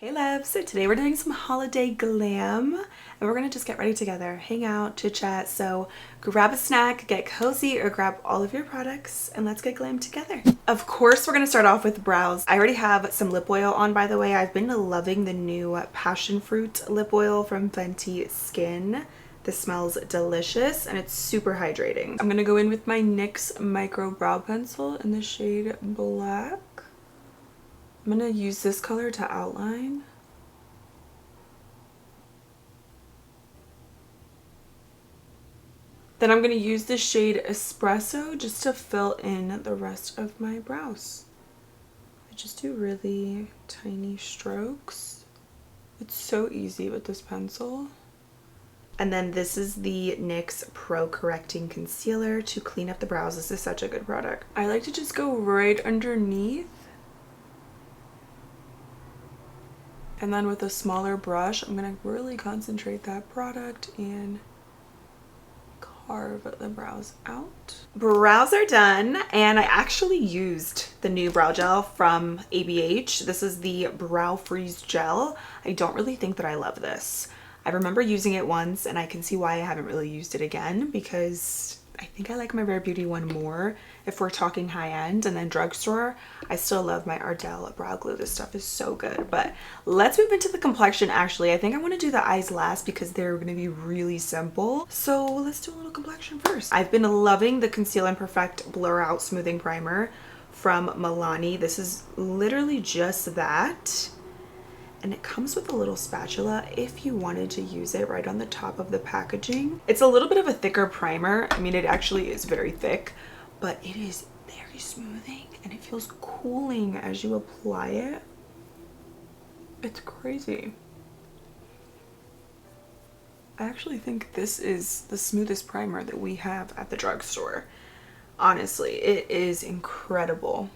Hey loves, so today we're doing some holiday glam and we're gonna just get ready together, hang out, chit chat. So grab a snack, get cozy, or grab all of your products and let's get glam together. Of course, we're gonna start off with brows. I already have some lip oil on, by the way. I've been loving the new passion fruit lip oil from Fenty Skin. This smells delicious and it's super hydrating. I'm gonna go in with my NYX micro brow pencil in the shade Black. I'm gonna use this color to outline. Then I'm gonna use the shade Espresso just to fill in the rest of my brows. I just do really tiny strokes. It's so easy with this pencil. And then this is the NYX Pro Correcting Concealer to clean up the brows. This is such a good product. I like to just go right underneath. And then with a smaller brush, I'm gonna really concentrate that product and carve the brows out. Brows are done, and I actually used the new brow gel from ABH. This is the Brow Freeze Gel. I don't really think that I love this. I remember using it once, and I can see why I haven't really used it again, because I think I like my Rare Beauty one more if we're talking high-end. And then drugstore, I still love my Ardell brow glue. This stuff is so good. But let's move into the complexion. Actually, I think I want to do the eyes last because they're going to be really simple. So let's do a little complexion first. I've been loving the Conceal and Perfect Blur Out Smoothing Primer from Milani. This is literally just that. And it comes with a little spatula if you wanted to use it right on the top of the packaging. It's a little bit of a thicker primer. I mean, it actually is very thick, but it is very smoothing and it feels cooling as you apply it. It's crazy. I actually think this is the smoothest primer that we have at the drugstore. Honestly, it is incredible.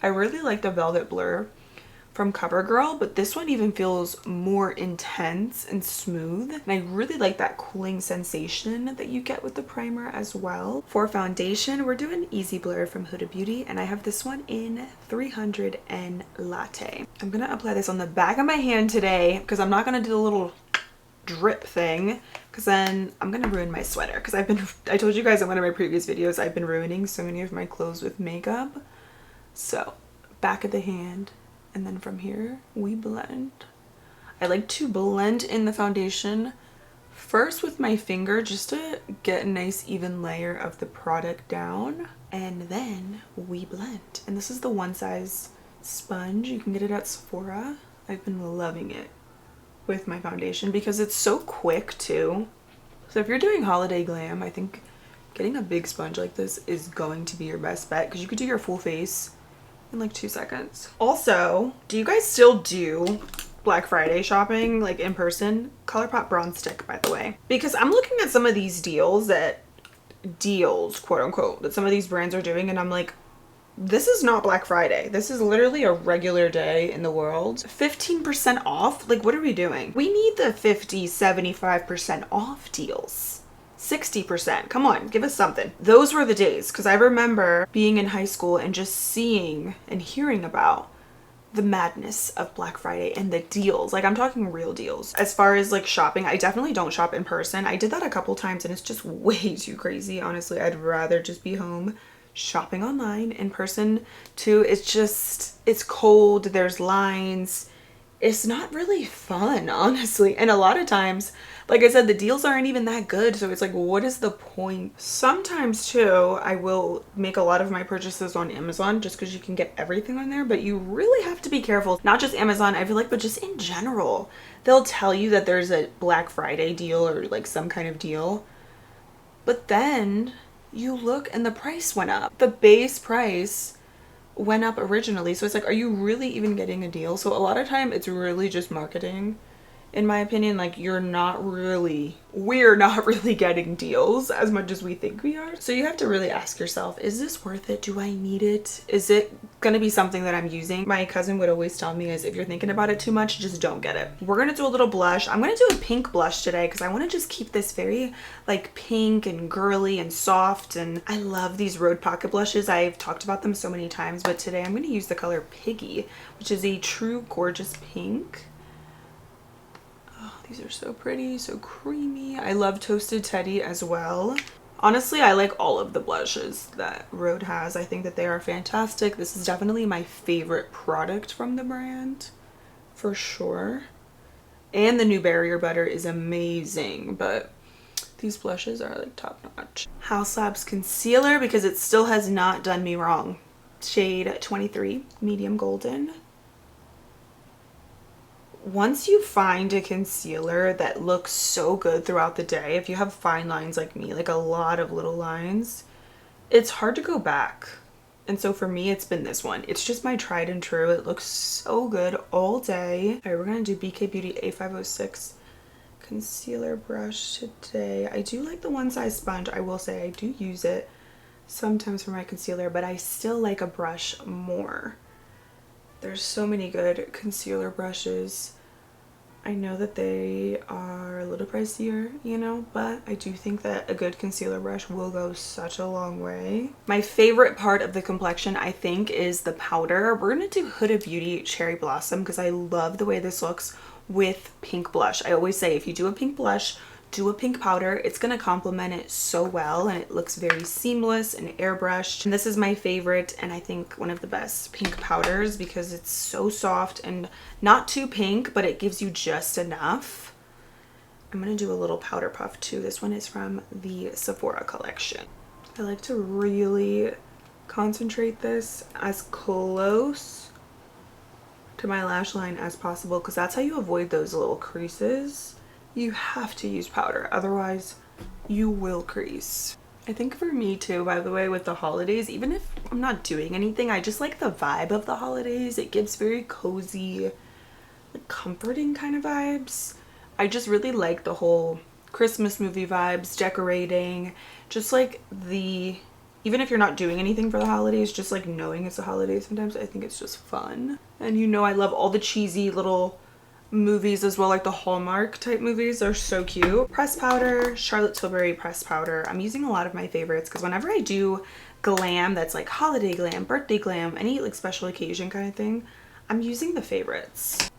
I really like the Velvet Blur from CoverGirl, but this one even feels more intense and smooth, and I really like that cooling sensation that you get with the primer as well. For foundation, we're doing Easy Blur from Huda Beauty, and I have this one in 300 and Latte. I'm gonna apply this on the back of my hand today because I'm not gonna do the little drip thing because then I'm gonna ruin my sweater, because I told you guys in one of my previous videos I've been ruining so many of my clothes with makeup. So back of the hand, and then from here we blend. I like to blend in the foundation first with my finger just to get a nice even layer of the product down, and then we blend. And this is the One Size sponge. You can get it at Sephora. I've been loving it with my foundation because it's so quick too. So if you're doing holiday glam, I think getting a big sponge like this is going to be your best bet because you could do your full face in like 2 seconds. Also, do you guys still do Black Friday shopping like in person? ColourPop Bronze Stick, by the way, because I'm looking at some of these deals, quote unquote, that some of these brands are doing, and I'm like, this is not Black Friday. This is literally a regular day in the world. 15% off? Like, what are we doing? We need the 50, 75% off deals. 60%. Come on, give us something. Those were the days, because I remember being in high school and just seeing and hearing about the madness of Black Friday and the deals. Like, I'm talking real deals. As far as like shopping, I definitely don't shop in person. I did that a couple times and it's just way too crazy. Honestly, I'd rather just be home shopping online. In person too, it's cold, there's lines. It's not really fun, honestly. And a lot of times, like I said, the deals aren't even that good. So it's like, what is the point? Sometimes too, I will make a lot of my purchases on Amazon just because you can get everything on there. But you really have to be careful. Not just Amazon, I feel like, but just in general. They'll tell you that there's a Black Friday deal or like some kind of deal. But then you look and the price went up. The base price went up originally. So it's like, are you really even getting a deal? So a lot of time it's really just marketing in my opinion. Like, we're not really getting deals as much as we think we are. So you have to really ask yourself, is this worth it? Do I need it? Is it gonna be something that I'm using? My cousin would always tell me is, if you're thinking about it too much, just don't get it. We're gonna do a little blush. I'm gonna do a pink blush today because I want to just keep this very like pink and girly and soft, and I love these Rode Pocket blushes. I've talked about them so many times, but today I'm going to use the color Piggy, which is a true gorgeous pink. Oh, these are so pretty, so creamy. I love Toasted Teddy as well. Honestly, I like all of the blushes that Rode has. I think that they are fantastic. This is definitely my favorite product from the brand, for sure. And the new Barrier Butter is amazing, but these blushes are like top notch. House Labs concealer, because it still has not done me wrong. Shade 23, medium golden. Once you find a concealer that looks so good throughout the day, if you have fine lines like me, like a lot of little lines, it's hard to go back. And so for me, it's been this one. It's just my tried and true. It looks so good all day. All right, we're gonna do BK Beauty A506 concealer brush today. I do like the one size sponge. I will say I do use it sometimes for my concealer, but I still like a brush more. There's so many good concealer brushes. I know that they are a little pricier, you know, but I do think that a good concealer brush will go such a long way. My favorite part of the complexion, I think, is the powder. We're gonna do Huda Beauty Cherry Blossom because I love the way this looks with pink blush. I always say if you do a pink blush, do a pink powder. It's gonna complement it so well, and it looks very seamless and airbrushed. And this is my favorite, and I think one of the best pink powders because it's so soft and not too pink, but it gives you just enough. I'm gonna do a little powder puff too. This one is from the Sephora collection. I like to really concentrate this as close to my lash line as possible because that's how you avoid those little creases. You have to use powder, otherwise you will crease. I think for me too, by the way, with the holidays, even if I'm not doing anything, I just like the vibe of the holidays. It gives very cozy, like comforting kind of vibes. I just really like the whole Christmas movie vibes, decorating, just like the, even if you're not doing anything for the holidays, just like knowing it's a holiday sometimes, I think it's just fun. And you know I love all the cheesy little movies as well, like the Hallmark type movies. They're so cute. Pressed powder, Charlotte Tilbury pressed powder. I'm using a lot of my favorites because whenever I do glam that's like holiday glam, birthday glam, any like special occasion kind of thing, I'm using the favorites.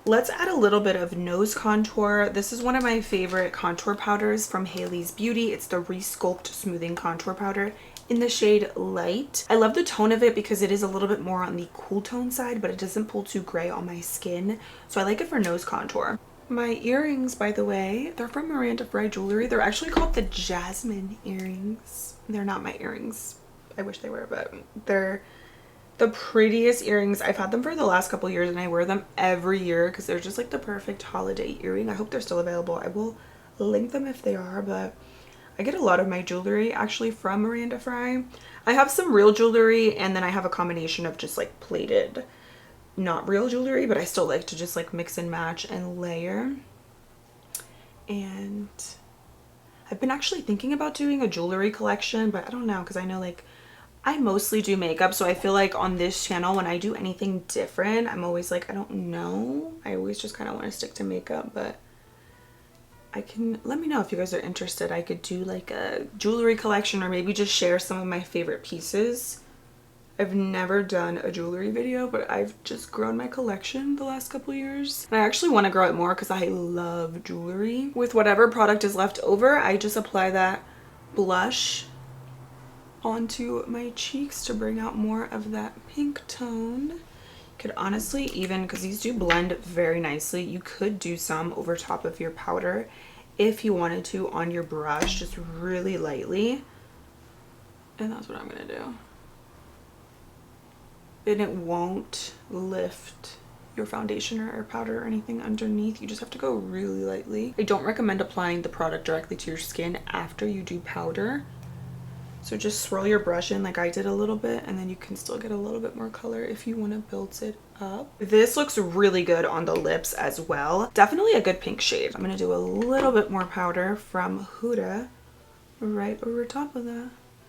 Let's add a little bit of nose contour. This is one of my favorite contour powders from Hailey's Beauty. It's the Resculpt Smoothing Contour Powder in the shade Light. I love the tone of it because it is a little bit more on the cool tone side, but it doesn't pull too gray on my skin. So I like it for nose contour. My earrings, by the way, they're from Miranda Fry Jewelry. They're actually called the Jasmine earrings. They're not my earrings. I wish they were, but they're the prettiest earrings. I've had them for the last couple years and I wear them every year because they're just like the perfect holiday earring. I hope they're still available. I will link them if they are, but I get a lot of my jewelry actually from Miranda Fry. I have some real jewelry and then I have a combination of just like plated, not real jewelry, but I still like to just like mix and match and layer. And I've been actually thinking about doing a jewelry collection, but I don't know because I know like I mostly do makeup, so I feel like on this channel when I do anything different, I'm always like, I don't know. I always just kind of want to stick to makeup, but I can, let me know if you guys are interested. I could do like a jewelry collection or maybe just share some of my favorite pieces. I've never done a jewelry video, but I've just grown my collection the last couple years. And I actually want to grow it more because I love jewelry. With whatever product is left over, I just apply that blush onto my cheeks to bring out more of that pink tone. You could honestly even, because these do blend very nicely, you could do some over top of your powder if you wanted to on your brush, just really lightly. And that's what I'm gonna do. And it won't lift your foundation or powder or anything underneath. You just have to go really lightly. I don't recommend applying the product directly to your skin after you do powder. So just swirl your brush in like I did a little bit, and then you can still get a little bit more color if you want to build it up. This looks really good on the lips as well. Definitely a good pink shade. I'm gonna do a little bit more powder from Huda right over top of that,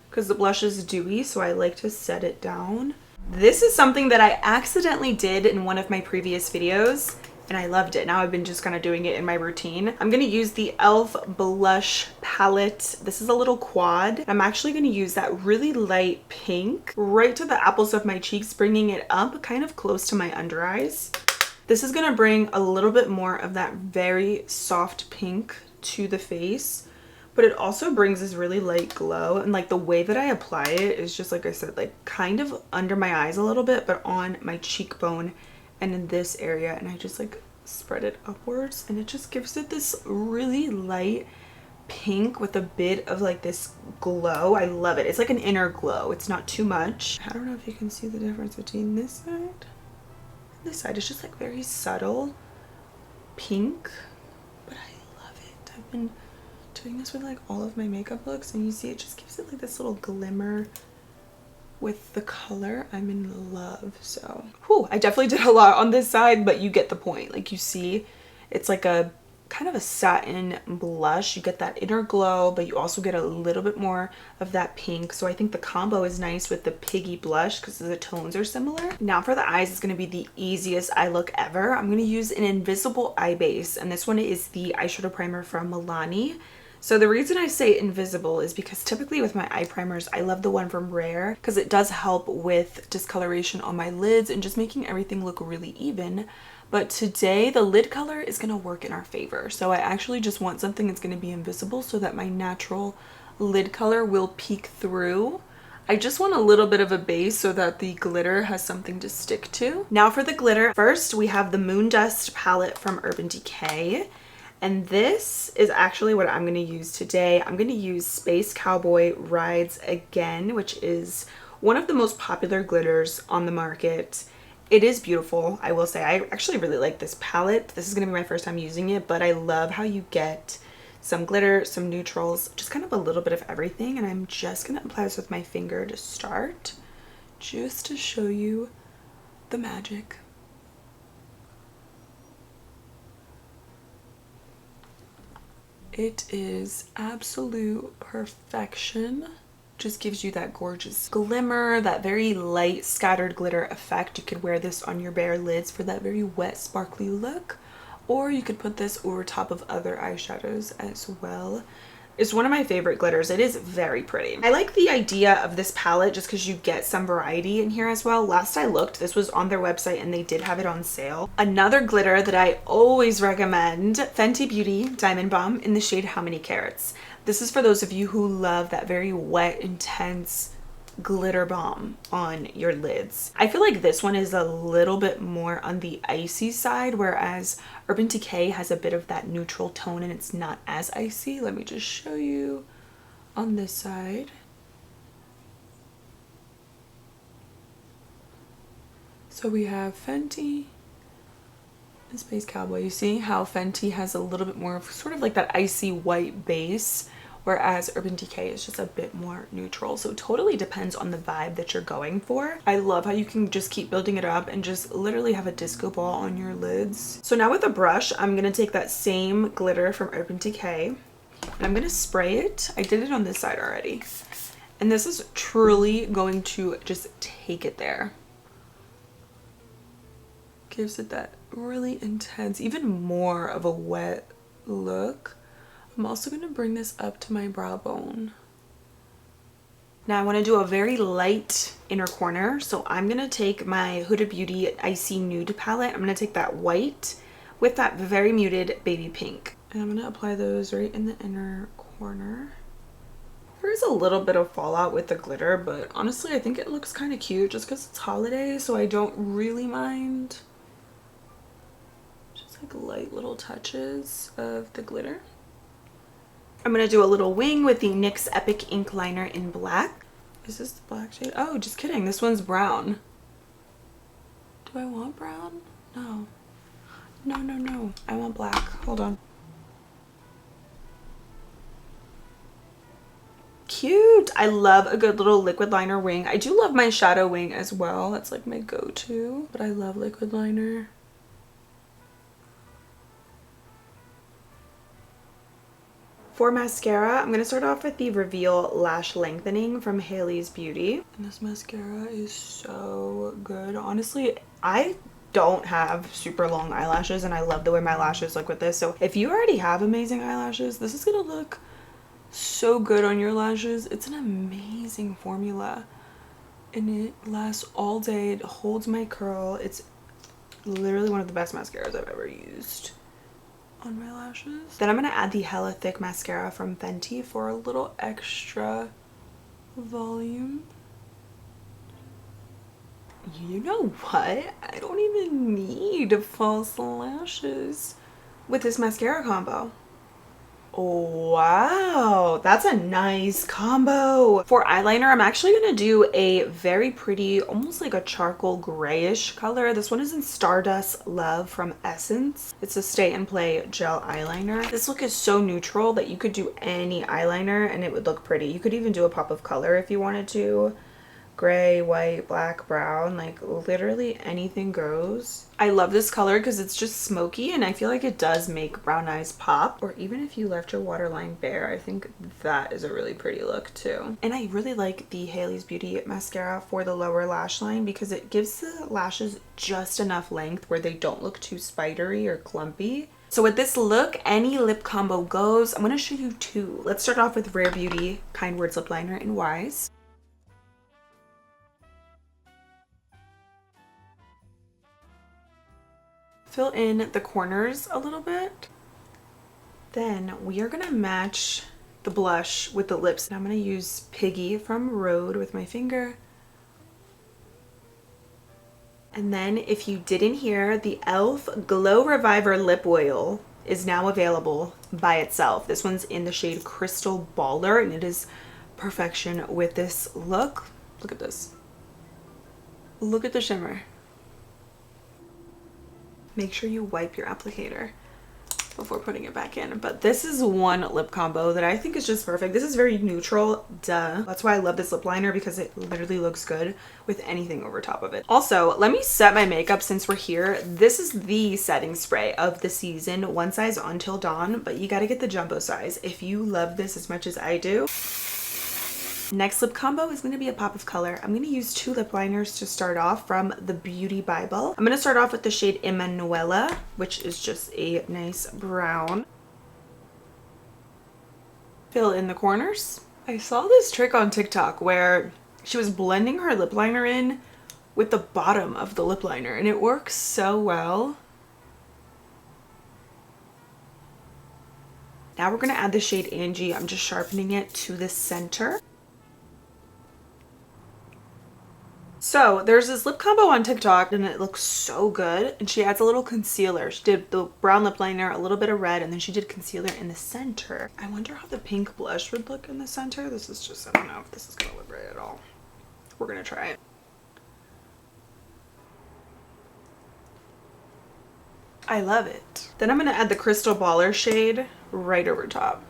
because the blush is dewy, so I like to set it down. This is something that I accidentally did in one of my previous videos, and I loved it. Now I've been just kind of doing it in my routine. I'm going to use the e.l.f. blush palette. This is a little quad. I'm actually going to use that really light pink right to the apples of my cheeks, bringing it up kind of close to my under eyes. This is going to bring a little bit more of that very soft pink to the face, but it also brings this really light glow. And like the way that I apply it is just, like I said, like kind of under my eyes a little bit, but on my cheekbone and in this area, and I just like spread it upwards, and it just gives it this really light pink with a bit of like this glow. I love it. It's like an inner glow. It's not too much. I don't know if you can see the difference between this side and this side. It's just like very subtle pink, but I love it. I've been doing this with like all of my makeup looks, and you see it just gives it like this little glimmer with the color. I'm in love. So whew, I definitely did a lot on this side, but you get the point. Like you see, it's like a kind of a satin blush. You get that inner glow, but you also get a little bit more of that pink. So I think the combo is nice with the piggy blush because the tones are similar. Now for the eyes, it's going to be the easiest eye look ever. I'm going to use an invisible eye base, and this one is the eyeshadow primer from Milani. So the reason I say invisible is because typically with my eye primers, I love the one from Rare because it does help with discoloration on my lids and just making everything look really even. But today the lid color is going to work in our favor. So I actually just want something that's going to be invisible so that my natural lid color will peek through. I just want a little bit of a base so that the glitter has something to stick to. Now for the glitter, first we have the Moon Dust palette from Urban Decay. And this is actually what I'm going to use today. I'm going to use Space Cowboy Rides Again, which is one of the most popular glitters on the market. It is beautiful, I will say. I actually really like this palette. This is going to be my first time using it, but I love how you get some glitter, some neutrals, just kind of a little bit of everything. And I'm just going to apply this with my finger to start, just to show you the magic. It is absolute perfection. Just gives you that gorgeous glimmer, that very light scattered glitter effect. You could wear this on your bare lids for that very wet, sparkly look, or you could put this over top of other eyeshadows as well. It's one of my favorite glitters. It is very pretty. I like the idea of this palette just because you get some variety in here as well. Last I looked, this was on their website and they did have it on sale. Another glitter that I always recommend, Fenty Beauty Diamond Bomb in the shade How Many Carats. This is for those of you who love that very wet, intense glitter bomb on your lids. I feel like this one is a little bit more on the icy side, whereas Urban Decay has a bit of that neutral tone and it's not as icy. Let me just show you on this side. So we have Fenty and Space Cowboy. You see how Fenty has a little bit more of sort of like that icy white base, whereas Urban Decay is just a bit more neutral. So it totally depends on the vibe that you're going for. I love how you can just keep building it up and just literally have a disco ball on your lids. So now with a brush, I'm gonna take that same glitter from Urban Decay and I'm gonna spray it. I did it on this side already. And this is truly going to just take it there. Gives it that really intense, even more of a wet look. I'm also going to bring this up to my brow bone. Now I want to do a very light inner corner, so I'm going to take my Huda Beauty Icy Nude palette. I'm going to take that white with that very muted baby pink. And I'm going to apply those right in the inner corner. There is a little bit of fallout with the glitter, but honestly I think it looks kind of cute just because it's holiday, so I don't really mind. Just like light little touches of the glitter. I'm going to do a little wing with the NYX Epic Ink Liner in black. Is this the black shade? Oh, just kidding. This one's brown. Do I want brown? No. No, no, no. I want black. Hold on. cute. I love a good little liquid liner wing. I do love my shadow wing as well. That's like my go-to, but I love liquid liner. For mascara, I'm going to start off with the Reveal Lash Lengthening from Hailey's Beauty. And this mascara is so good. Honestly, I don't have super long eyelashes and I love the way my lashes look with this. So if you already have amazing eyelashes, this is going to look so good on your lashes. It's an amazing formula and it lasts all day. It holds my curl. It's literally one of the best mascaras I've ever used on my lashes. Then I'm going to add the Hella Thick mascara from Fenty for a little extra volume. You know what? I don't even need false lashes with this mascara combo. Wow, that's a nice combo. For eyeliner, I'm actually going to do a very pretty, almost like a charcoal grayish color. This one is in Stardust Love from Essence. It's a Stay and Play gel eyeliner. This look is so neutral that you could do any eyeliner and it would look pretty. You could even do a pop of color if you wanted to. Gray, white, black, brown, like literally anything goes. I love this color because it's just smoky and I feel like it does make brown eyes pop. Or even if you left your waterline bare, I think that is a really pretty look too. And I really like the Hailey's Beauty mascara for the lower lash line because it gives the lashes just enough length where they don't look too spidery or clumpy. So with this look, any lip combo goes. I'm going to show you two. Let's start off with Rare Beauty Kind Words Lip Liner in Wise. Fill in the corners a little bit. Then we are gonna match the blush with the lips. I'm gonna use Piggy from Rhode with my finger. And then if you didn't hear, the e.l.f. Glow Reviver Lip Oil is now available by itself. This one's in the shade Crystal Baller and it is perfection with this look. Look at this. Look at the shimmer. Make sure you wipe your applicator before putting it back in. But this is one lip combo that I think is just perfect. This is very neutral, duh. That's why I love this lip liner because it literally looks good with anything over top of it. Also, let me set my makeup since we're here. This is the setting spray of the season, one size Until Dawn, but you gotta get the jumbo size if you love this as much as I do. Next lip combo is going to be a pop of color. I'm going to use two lip liners to start off from the Beauty Bible. I'm going to start off with the shade Emanuela, which is just a nice brown. Fill in the corners. I saw this trick on TikTok where she was blending her lip liner in with the bottom of the lip liner and it works so well. Now we're going to add the shade Angie. I'm just sharpening it to the center. So there's this lip combo on TikTok and it looks so good. And she adds a little concealer. She did the brown lip liner, a little bit of red, and then she did concealer in the center. I wonder how the pink blush would look in the center. This is just, I don't know if this is gonna look right at all. We're gonna try it. I love it. Then I'm gonna add the Crystal Baller shade right over top.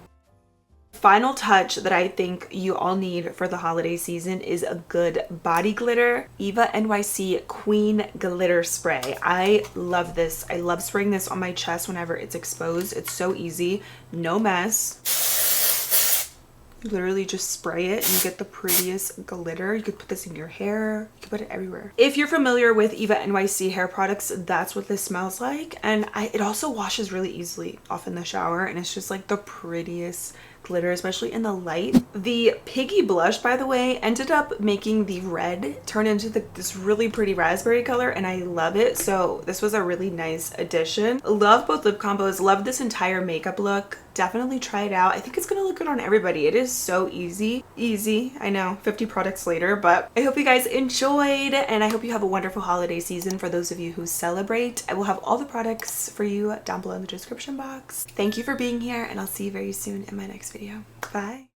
Final touch that I think you all need for the holiday season is a good body glitter. Eva NYC Queen Glitter Spray. I love this. I love spraying this on my chest whenever it's exposed. It's so easy, no mess. You literally just spray it and you get the prettiest glitter. You could put this in your hair. You could put it everywhere. If you're familiar with Eva NYC hair products, that's what this smells like. And it also washes really easily off in the shower and it's just like the prettiest glitter, especially in the light. The Piggy blush, by the way, ended up making the red turn into this really pretty raspberry color and I love it. So this was a really nice addition. Love both lip combos. Love this entire makeup look. Definitely try it out. I think it's gonna look good on everybody. It is so easy. I know, 50 products later, but I hope you guys enjoyed and I hope you have a wonderful holiday season for those of you who celebrate. I will have all the products for you down below in the description box. Thank you for being here and I'll see you very soon in my next video. Bye.